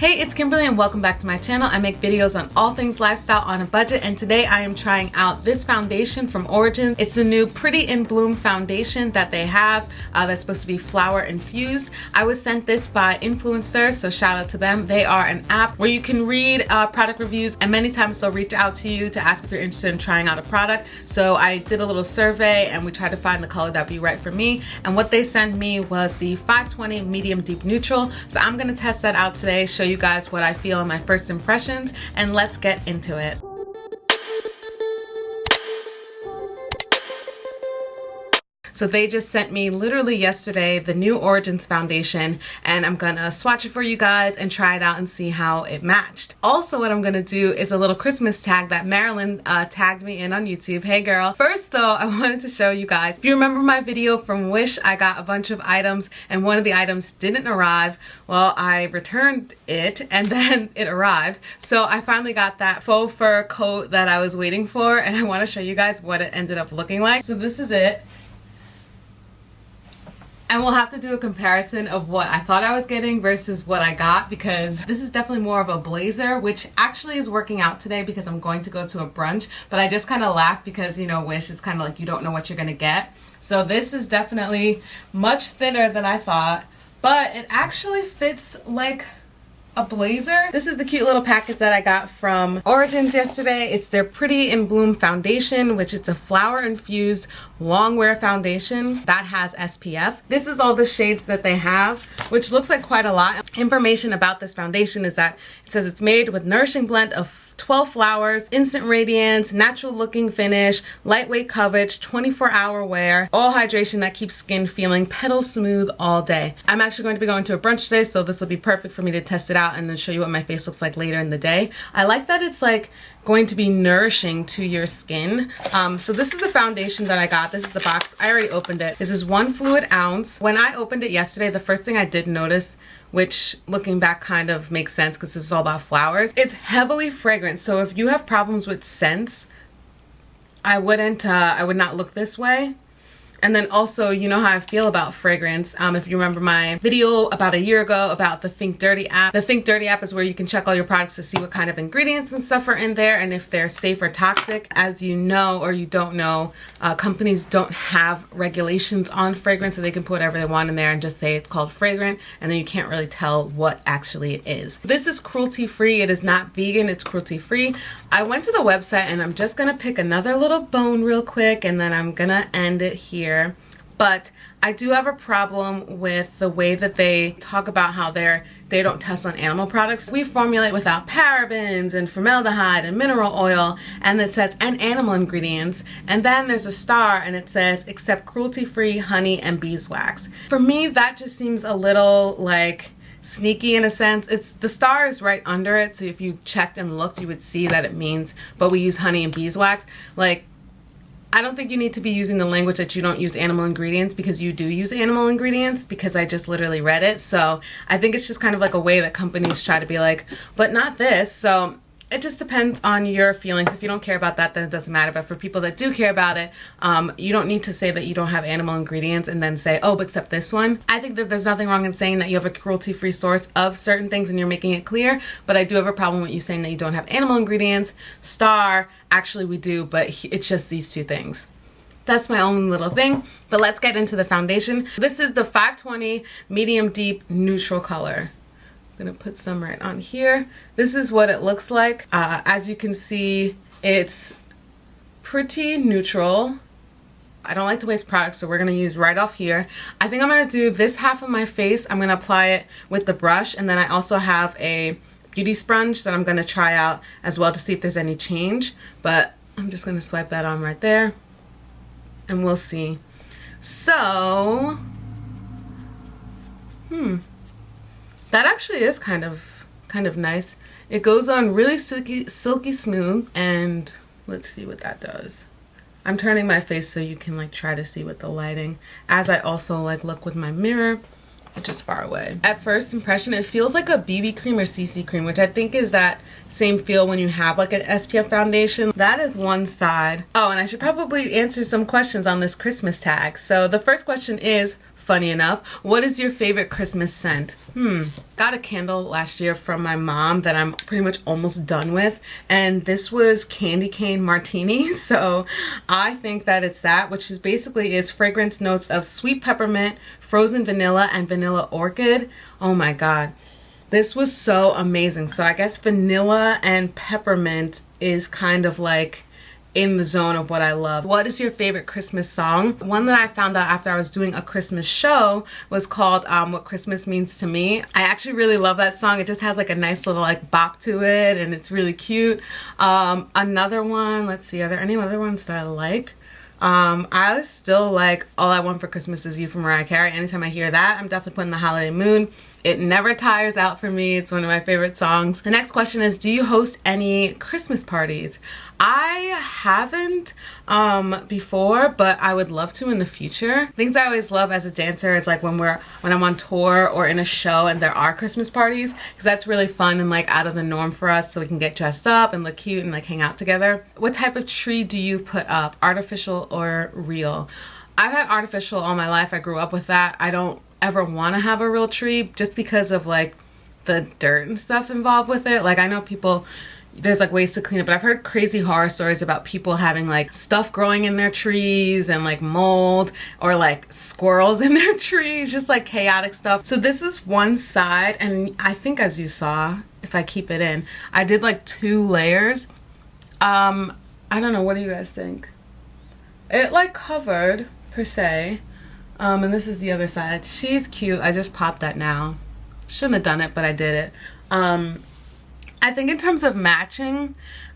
Hey, it's Kimberlee and welcome back to my channel. I make videos on all things lifestyle on a budget, and today I am trying out this foundation from Origins. It's the new Pretty in Bloom foundation that they have that's supposed to be flower infused. I was sent this by Influenster, so shout out to them. They are an app where you can read product reviews, and many times they'll reach out to you to ask if you're interested in trying out a product. So I did a little survey and we tried to find the color that would be right for me, and what they sent me was the 520 medium deep neutral. So I'm going to test that out today, show you guys what I feel in my first impressions, and let's get into it. So they just sent me literally yesterday the new Origins foundation, and I'm gonna swatch it for you guys and try it out and see how it matched. Also, what I'm gonna do is a little Christmas tag that Marilyn tagged me in on YouTube. Hey girl. First though, I wanted to show you guys, if you remember my video from Wish, I got a bunch of items and one of the items didn't arrive. Well, I returned it and then it arrived. So I finally got that faux fur coat that I was waiting for, and I wanna show you guys what it ended up looking like. So this is it. And we'll have to do a comparison of what I thought I was getting versus what I got, because this is definitely more of a blazer, which actually is working out today because I'm going to go to a brunch. But I just kind of laughed because, you know, Wish is kind of like you don't know what you're going to get. So this is definitely much thinner than I thought, but it actually fits like a blazer. This is the cute little package that I got from Origins yesterday. It's their Pretty in Bloom foundation, which it's a flower infused long wear foundation that has SPF. This is all the shades that they have, which looks like quite a lot. Information about this foundation is that it says it's made with nourishing blend of 12 flowers, instant radiance, natural looking finish, lightweight coverage, 24-hour wear, all hydration that keeps skin feeling petal smooth all day. I'm actually going to be going to a brunch today, so this will be perfect for me to test it out and then show you what my face looks like later in the day. I like that it's like going to be nourishing to your skin. So this is the foundation that I got. This is the box. I already opened it. This is 1 fluid ounce. When I opened it yesterday, the first thing I did notice, which looking back kind of makes sense because this is all about flowers, it's heavily fragrant. So if you have problems with scents, I would not look this way. And then also, you know how I feel about fragrance. If you remember my video about a year ago about the Think Dirty app. The Think Dirty app is where you can check all your products to see what kind of ingredients and stuff are in there and if they're safe or toxic. As you know, or you don't know, companies don't have regulations on fragrance, so they can put whatever they want in there and just say it's called fragrant, and then you can't really tell what actually it is. This is cruelty free. It is not vegan, it's cruelty free. I went to the website and I'm just gonna pick another little bone real quick and then I'm gonna end it here. But I do have a problem with the way that they talk about how they don't test on animal products. We formulate without parabens and formaldehyde and mineral oil, and it says and animal ingredients, and then there's a star and it says except cruelty-free honey and beeswax. For me, that just seems a little like sneaky in a sense. The star is right under it, so if you checked and looked, you would see that it means, but we use honey and beeswax. Like, I don't think you need to be using the language that you don't use animal ingredients, because you do use animal ingredients, because I just literally read it. So I think it's just kind of like a way that companies try to be like, but not this. So it just depends on your feelings. If you don't care about that, then it doesn't matter. But for people that do care about it, you don't need to say that you don't have animal ingredients and then say, oh, but except this one. I think that there's nothing wrong in saying that you have a cruelty-free source of certain things and you're making it clear. But I do have a problem with you saying that you don't have animal ingredients. Star, actually we do, but it's just these two things. That's my only little thing. But let's get into the foundation. This is the 520 medium deep neutral color. I'm gonna put some right on here. This is what it looks like. As you can see, it's pretty neutral. I don't like to waste products, so we're gonna use right off here. I think I'm gonna do this half of my face. I'm gonna apply it with the brush, and then I also have a beauty sponge that I'm gonna try out as well to see if there's any change. But I'm just gonna swipe that on right there, and we'll see. So, that actually is kind of nice. It goes on really silky smooth, and let's see what that does. I'm turning my face so you can like try to see with the lighting, as I also like look with my mirror, which is far away. At first impression, it feels like a BB cream or CC cream, which I think is that same feel when you have like an SPF foundation. That is one side. Oh, and I should probably answer some questions on this Christmas tag. So the first question is, funny enough. What is your favorite Christmas scent? Got a candle last year from my mom that I'm pretty much almost done with, and this was candy cane martini, so I think that it's that, which is basically is fragrance notes of sweet peppermint, frozen vanilla, and vanilla orchid. Oh my god. This was so amazing. So I guess vanilla and peppermint is kind of like in the zone of what I love. What is your favorite Christmas song? One that I found out after I was doing a Christmas show was called What Christmas Means to Me. I actually really love that song. It just has like a nice little like bop to it, and it's really cute. Another one, let's see, are there any other ones that I like? I still like All I Want for Christmas Is You from Mariah Carey. Anytime I hear that, I'm definitely put in the holiday mood. It never tires out for me. It's one of my favorite songs. The next question is, do you host any Christmas parties? I haven't before, but I would love to in the future. Things I always love as a dancer is like when I'm on tour or in a show and there are Christmas parties, because that's really fun and like out of the norm for us, so we can get dressed up and look cute and like hang out together. What type of tree do you put up? Artificial or real? I've had artificial all my life. I grew up with that. I don't ever want to have a real tree just because of like the dirt and stuff involved with it. Like I know people, there's like ways to clean it, but I've heard crazy horror stories about people having like stuff growing in their trees and like mold, or like squirrels in their trees, just like chaotic stuff. So this is one side, and I think as you saw, if I keep it in, I did like 2 layers. I don't know, what do you guys think? It like covered per se. And this is the other side. She's cute. I just popped that now. Shouldn't have done it, but I did it. I think in terms of matching,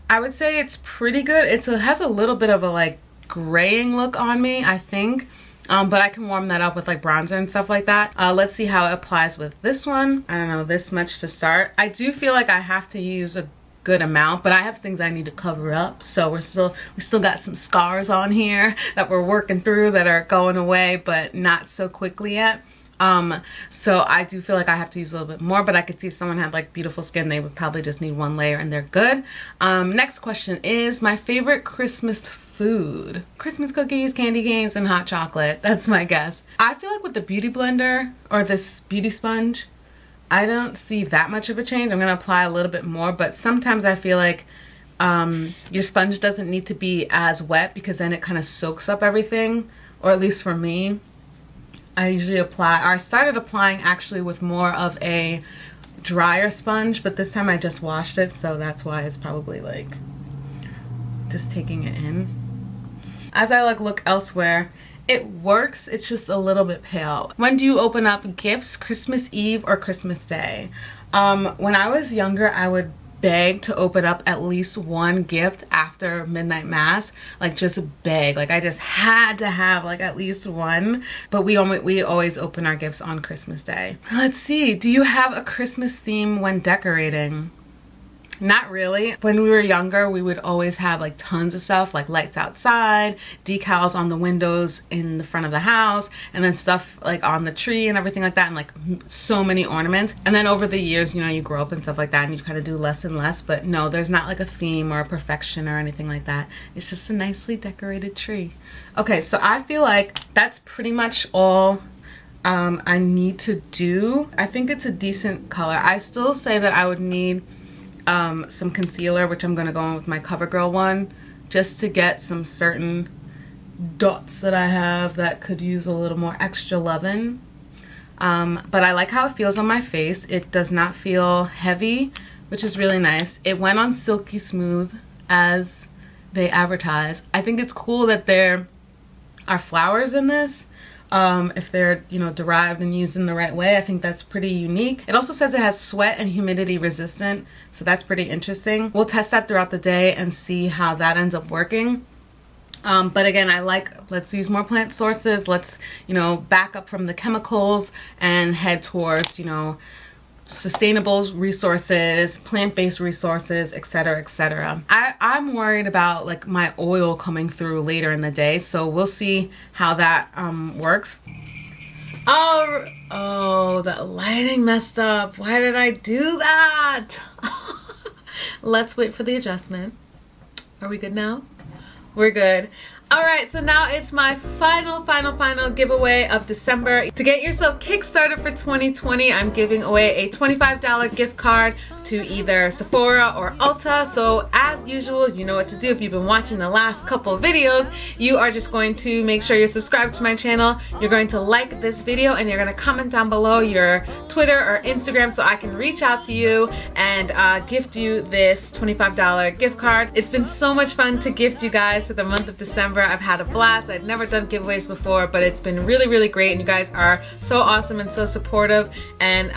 I would say it's pretty good. It has a little bit of a like graying look on me, I think. But I can warm that up with like bronzer and stuff like that. Let's see how it applies with this one. I don't know, this much to start. I do feel like I have to use a good amount, but I have things I need to cover up, so we still got some scars on here that we're working through that are going away, but not so quickly yet. So I do feel like I have to use a little bit more, but I could see if someone had like beautiful skin, they would probably just need 1 layer and they're good. Next question is my favorite Christmas food. Christmas cookies, candy canes, and hot chocolate. That's my guess. I feel like with the beauty blender or this beauty sponge, I don't see that much of a change. I'm going to apply a little bit more, but sometimes I feel like your sponge doesn't need to be as wet, because then it kind of soaks up everything, or at least for me. I usually I started applying actually with more of a drier sponge, but this time I just washed it, so that's why it's probably like just taking it in. As I like look elsewhere, it works, it's just a little bit pale. When do you open up gifts? Christmas Eve or Christmas Day? When I was younger, I would beg to open up at least 1 gift after midnight mass. Like just beg. Like I just had to have like at least 1. But we always open our gifts on Christmas Day. Let's see. Do you have a Christmas theme when decorating? Not really. When we were younger, we would always have like tons of stuff, like lights outside, decals on the windows in the front of the house, and then stuff like on the tree and everything like that, and like so many ornaments. And then over the years, you know, you grow up and stuff like that, and you kind of do less and less. But no, there's not like a theme or a perfection or anything like that. It's just a nicely decorated tree. Okay, so I feel like that's pretty much all I need to do. I think it's a decent color. I still say that I would need some concealer, which I'm going to go in with my CoverGirl one, just to get some certain dots that I have that could use a little more extra loving. But I like how it feels on my face. It does not feel heavy, which is really nice. It went on silky smooth as they advertise. I think it's cool that there are flowers in this. If they're, you know, derived and used in the right way. I think that's pretty unique. It also says it has sweat and humidity resistant, so that's pretty interesting. We'll test that throughout the day and see how that ends up working. But again, I like, let's use more plant sources. Let's, you know, back up from the chemicals and head towards, you know, sustainable resources, plant-based resources, etc., etc. I'm worried about like my oil coming through later in the day, so we'll see how that works. Oh, the lighting messed up. Why did I do that? Let's wait for the adjustment. Are we good now? We're good. Alright, so now it's my final giveaway of December. To get yourself kickstarted for 2020, I'm giving away a $25 gift card to either Sephora or Ulta. So as usual, you know what to do. If you've been watching the last couple of videos, you are just going to make sure you're subscribed to my channel. You're going to like this video and you're going to comment down below your Twitter or Instagram so I can reach out to you and gift you this $25 gift card. It's been so much fun to gift you guys for the month of December. I've had a blast. I've never done giveaways before, but it's been really great, and you guys are so awesome and so supportive. And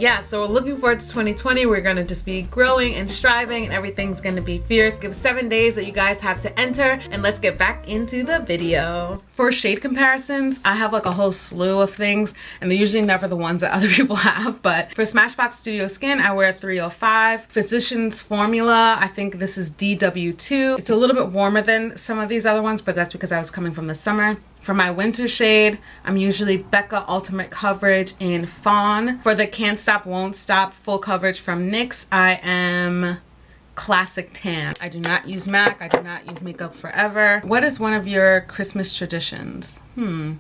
yeah, so we're looking forward to 2020. We're gonna just be growing and striving, and everything's gonna be fierce. Give 7 days that you guys have to enter, and let's get back into the video. For shade comparisons, I have like a whole slew of things, and they're usually never the ones that other people have. But for Smashbox Studio Skin, I wear 305. Physicians Formula, I think this is DW2. It's a little bit warmer than some of these other ones, but that's because I was coming from the summer. For my winter shade, I'm usually Becca Ultimate Coverage in Fawn. For the Can't Stop Won't Stop full coverage from NYX, I am Classic Tan. I do not use MAC. I do not use Makeup Forever. What is one of your Christmas traditions?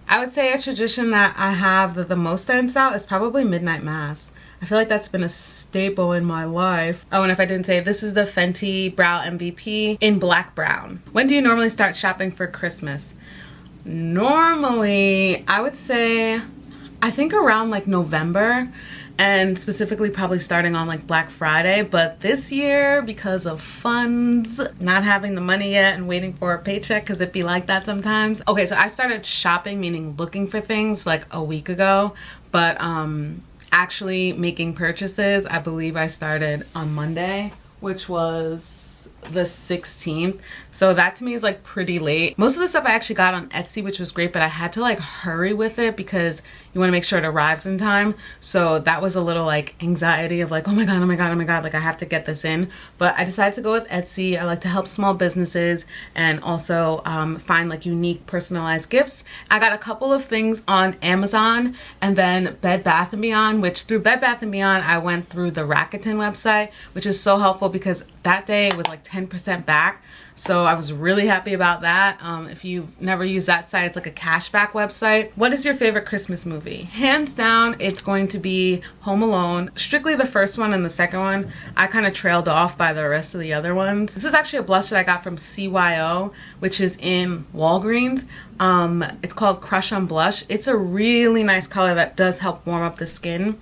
I would say a tradition that I have that the most stands out is probably Midnight Mass. I feel like that's been a staple in my life. Oh, and if I didn't say, this is the Fenty Brow MVP in Black Brown. When do you normally start shopping for Christmas? Normally, I would say, I think around like November, and specifically probably starting on like Black Friday. But this year, because of funds, not having the money yet and waiting for a paycheck, because it'd be like that sometimes. Okay, so I started shopping, meaning looking for things, like a week ago, but actually making purchases, I believe I started on Monday, which was the 16th. So that to me is like pretty late. Most of the stuff I actually got on Etsy, which was great, but I had to like hurry with it because you want to make sure it arrives in time. So that was a little like anxiety of like, oh my god, like I have to get this in. But I decided to go with Etsy. I like to help small businesses and also find like unique personalized gifts. I got a couple of things on Amazon and then Bed Bath & Beyond, which through Bed Bath & Beyond, I went through the Rakuten website, which is so helpful because that day it was like 10% back. So I was really happy about that. If you've never used that site, it's like a cashback website. What is your favorite Christmas movie? Hands down, it's going to be Home Alone. Strictly the first one and the second one. I kind of trailed off by the rest of the other ones. This is actually a blush that I got from CYO, which is in Walgreens. It's called Crush on Blush. It's a really nice color that does help warm up the skin.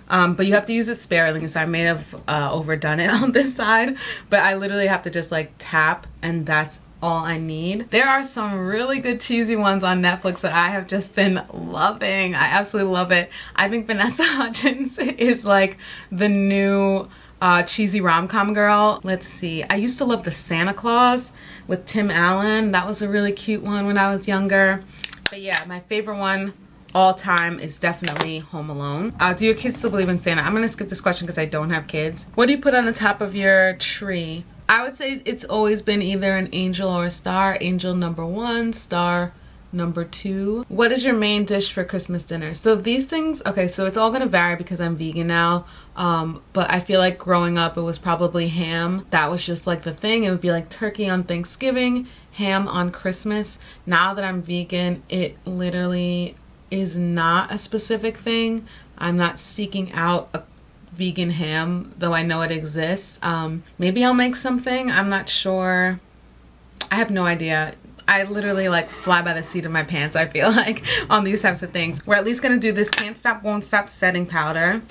But you have to use it sparingly, so I may have overdone it on this side, but I literally have to just like tap and that's all I need. There are some really good cheesy ones on Netflix that I have just been loving. I absolutely love it. I think Vanessa Hudgens is like the new cheesy rom-com girl. Let's see. I used to love The Santa Claus with Tim Allen. That was a really cute one when I was younger. But yeah, my favorite one all time is definitely Home Alone. Do your kids still believe in Santa? I'm gonna skip this question because I don't have kids. What do you put on the top of your tree? I would say it's always been either an angel or a star. Angel #1, star #2. What is your main dish for Christmas dinner? So these things, okay, so it's all gonna vary because I'm vegan now. But I feel like growing up it was probably ham. That was just like the thing. It would be like turkey on Thanksgiving, ham on Christmas. Now that I'm vegan, it literally is not a specific thing. I'm not seeking out a vegan ham, though I know it exists. Maybe I'll make something. I'm not sure. I have no idea. I literally like fly by the seat of my pants, I feel like, on these types of things. We're at least gonna do this Can't Stop Won't Stop setting powder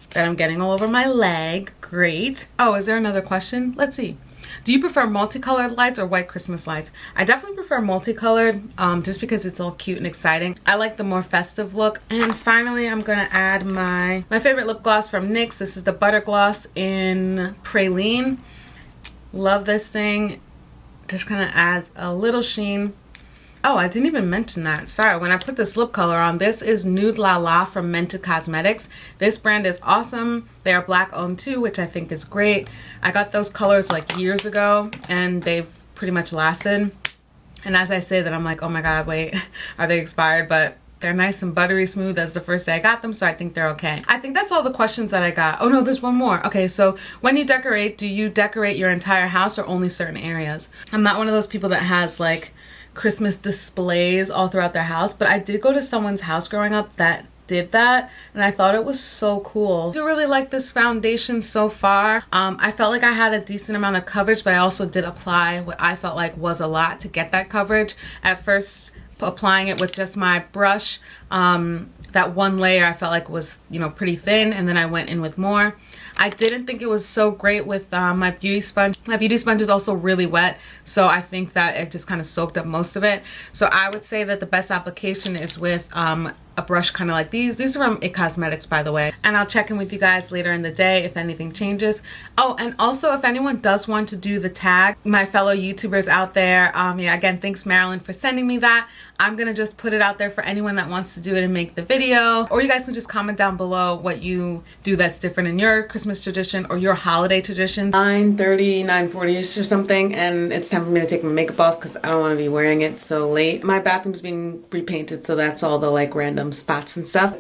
that I'm getting all over my leg. Great. Oh, is there another question? Let's see. Do you prefer multicolored lights or white Christmas lights? I definitely prefer multicolored, just because it's all cute and exciting. I like the more festive look. And finally, I'm gonna add my favorite lip gloss from NYX. This is the Butter Gloss in Praline. Love this thing. Just kind of adds a little sheen. Oh, I didn't even mention that. Sorry, when I put this lip color on, this is Nude La La from Mented Cosmetics. This brand is awesome. They are black owned too, which I think is great. I got those colors like years ago and they've pretty much lasted. And as I say that, I'm like, oh my god, wait, are they expired? But they're nice and buttery smooth as the first day I got them, so I think they're okay. I think that's all the questions that I got. Oh no, there's one more. Okay, so when you decorate, do you decorate your entire house or only certain areas? I'm not one of those people that has like Christmas displays all throughout their house, but I did go to someone's house growing up that did that, and I thought it was so cool. I do really like this foundation so far. I felt like I had a decent amount of coverage, but I also did apply what I felt like was a lot to get that coverage. At first, applying it with just my brush, that one layer I felt like was, you know, pretty thin, and then I went in with more. I didn't think it was so great with my beauty sponge. My beauty sponge is also really wet, so I think that it just kind of soaked up most of it. So I would say that the best application is with a brush kind of like these. These are from It Cosmetics, by the way. And I'll check in with you guys later in the day if anything changes. Oh, and also if anyone does want to do the tag, my fellow YouTubers out there, yeah, again, thanks Marilyn for sending me that. I'm gonna just put it out there for anyone that wants to do it and make the video. Or you guys can just comment down below what you do that's different in your Christmas tradition or your holiday traditions. 9:30, 9:40ish or something, and it's time for me to take my makeup off because I don't want to be wearing it so late. My bathroom's being repainted, so that's all the like random spots and stuff.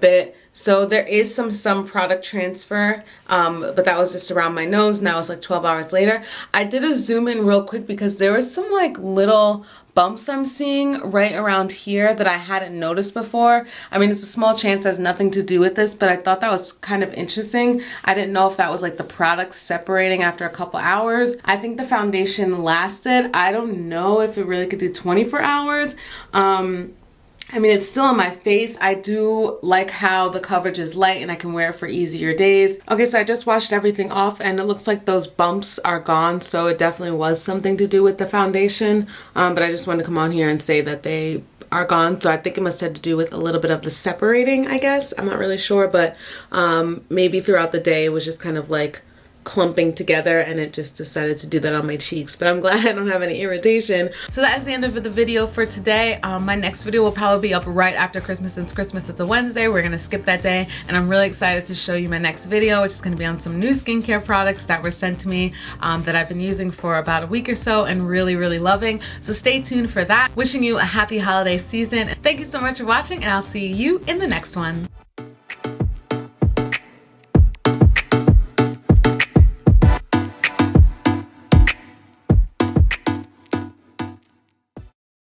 So there is some product transfer, but that was just around my nose. Now it's like 12 hours later. I did a zoom in real quick because there was some like little bumps I'm seeing right around here that I hadn't noticed before. I mean, it's a small chance, has nothing to do with this, but I thought that was kind of interesting. I didn't know if that was like the product separating after a couple hours. I think the foundation lasted. I don't know if it really could do 24 hours. I mean, it's still on my face. I do like how the coverage is light and I can wear it for easier days. Okay, so I just washed everything off and it looks like those bumps are gone, so it definitely was something to do with the foundation. But I just wanted to come on here and say that they are gone, so I think it must have to do with a little bit of the separating, I guess. I'm not really sure, but maybe throughout the day it was just kind of like clumping together and it just decided to do that on my cheeks, but I'm glad I don't have any irritation. So that is the end of the video for today. My next video will probably be up right after Christmas. Since Christmas it's a Wednesday, we're gonna skip that day, and I'm really excited to show you my next video, which is gonna be on some new skincare products that were sent to me that I've been using for about a week or so and really loving. So stay tuned for that. Wishing you a happy holiday season. Thank you so much for watching, and I'll see you in the next one.